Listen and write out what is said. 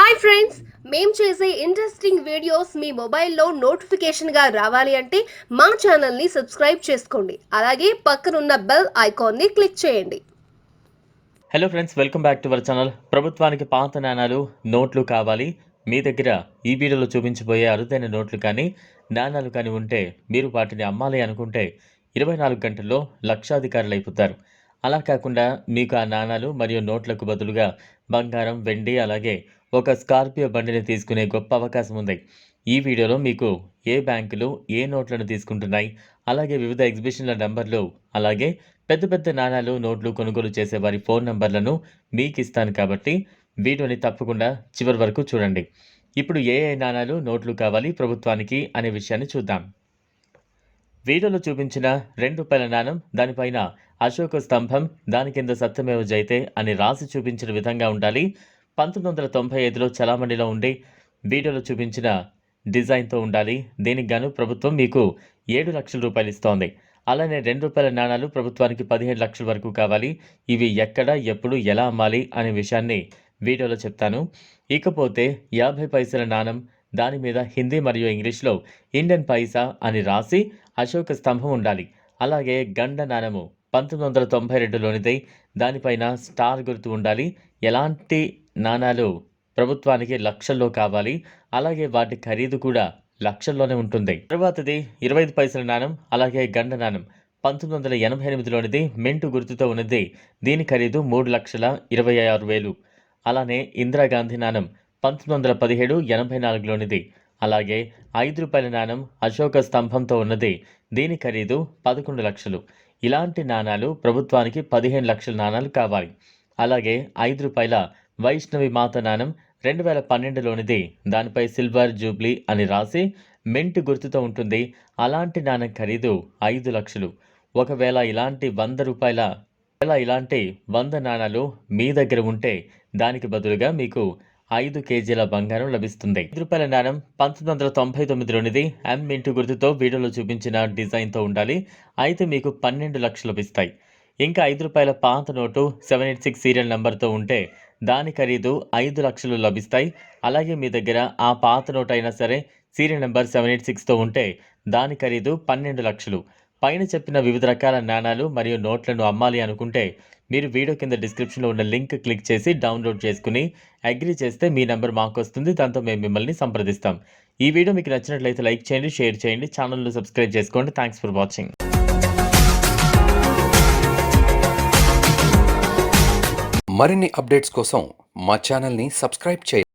Hi friends, మేము చేసే interesting videos మీ మొబైల్లో నోటిఫికేషన్గా రావాలి అంటే మా ఛానల్ని సబ్స్క్రైబ్ చేసుకోండి. అలాగే పక్కనున్న బెల్ ఐకాన్ని క్లిక్ చేయండి. Hello friends, welcome back to our channel. ప్రభుత్వానికి పాత నాణాలు, నోట్లు కావాలి. మీ దగ్గర ఈ వీడియోలో చూపించబోయే అరుదైన నోట్లు కానీ నాణాలు కానీ ఉంటే మీరు వాటిని అమ్మాలి అనుకుంటే 24 గంటల్లో లక్షాధికారులు అయిపోతారు. అలా కాకుండా మీకు ఆ నాణాలు మరియు నోట్లకు బదులుగా బంగారం, వెండి అలాగే ఒక స్కార్పియో బండిని తీసుకునే గొప్ప అవకాశం ఉంది. ఈ వీడియోలో మీకు ఏ బ్యాంకులు ఏ నోట్లను తీసుకుంటున్నాయి, అలాగే వివిధ ఎగ్జిబిషన్ల నంబర్లు, అలాగే పెద్ద పెద్ద నాణాలు, నోట్లు కొనుగోలు చేసే వారి ఫోన్ నంబర్లను మీకు ఇస్తాను కాబట్టి వీడియోని తప్పకుండా చివరి వరకు చూడండి. ఇప్పుడు ఏ నాణాలు, నోట్లు కావాలి ప్రభుత్వానికి అనే విషయాన్ని చూద్దాం. వీడియోలో చూపించిన ₹2 నాణం, దానిపైన అశోక స్తంభం, దాని కింద సత్యమేవ జయతే అని రాసి చూపించిన విధంగా ఉండాలి. 1995లో చలామణిలో ఉండి వీడియోలో చూపించిన డిజైన్తో ఉండాలి. దీనికి గాను ప్రభుత్వం మీకు ₹7 లక్షలు ఇస్తోంది. అలానే ₹2 నాణాలు ప్రభుత్వానికి 15 లక్షల వరకు కావాలి. ఇవి ఎక్కడ, ఎప్పుడు, ఎలా అమ్మాలి అనే విషయాన్ని వీడియోలో చెప్తాను. ఇకపోతే 50 పైసల నాణం, దాని మీద హిందీ మరియు ఇంగ్లీష్లో ఇండియన్ పైసా అని రాసి అశోక స్తంభం ఉండాలి. అలాగే గండ నాణము 1992లోనిది, దానిపైన స్టార్ గుర్తు ఉండాలి. ఎలాంటి నాణాలు ప్రభుత్వానికి లక్షల్లో కావాలి, అలాగే వాటి ఖరీదు కూడా లక్షల్లోనే ఉంటుంది. తర్వాతది 25 పైసల నాణం, అలాగే గండ నాణం 1988లోనిది, మింటు గుర్తుతో ఉన్నది. దీని ఖరీదు 3,26,000. అలానే ఇందిరాగాంధీ నాణం 1917 84లోనిది. అలాగే ₹5 నాణం అశోక స్తంభంతో ఉన్నది. దీని ఖరీదు 11 లక్షలు. ఇలాంటి నాణాలు ప్రభుత్వానికి 15 లక్షల నాణాలు కావాలి. అలాగే ₹5 వైష్ణవి మాత నాణం 2012లోనిది. దానిపై సిల్వర్ జూబ్లీ అని రాసి మింట్ గుర్తుతో ఉంటుంది. అలాంటి నాణం ఖరీదు 5 లక్షలు. ఒకవేళ ఇలాంటి ₹100 నాణాలు మీ దగ్గర ఉంటే దానికి బదులుగా మీకు 5 కేజీల బంగారం లభిస్తుంది. ₹5 నాణం 1999లోనిది, మింటు గుర్తుతో వీడియోలో చూపించిన డిజైన్తో ఉండాలి. అయితే మీకు 12 లక్షలు లభిస్తాయి. ఇంకా ₹5 పాత నోటు 786 సీరియల్ నెంబర్తో ఉంటే దాని ఖరీదు 5 లక్షలు లభిస్తాయి. అలాగే మీ దగ్గర ఆ పాత నోట్ అయినా సరే సీరియల్ నెంబర్ 786తో ఉంటే దాని ఖరీదు 12 లక్షలు. పైన చెప్పిన వివిధ రకాల నాణాలు మరియు నోట్లను అమ్మాలి అనుకుంటే మీరు వీడియో కింద డిస్క్రిప్షన్లో ఉన్న లింక్ క్లిక్ చేసి డౌన్లోడ్ చేసుకుని అగ్రీ చేస్తే మీ నెంబర్ మాకు వస్తుంది. దాంతో మేము మిమ్మల్ని సంప్రదిస్తాం. ఈ వీడియో మీకు నచ్చినట్లయితే లైక్ చేయండి, షేర్ చేయండి, ఛానల్ను సబ్స్క్రైబ్ చేసుకోండి. Thanks for watching. మరిన్ని అప్డేట్స్ కోసం మా ఛానల్ని సబ్స్క్రైబ్ చేయండి.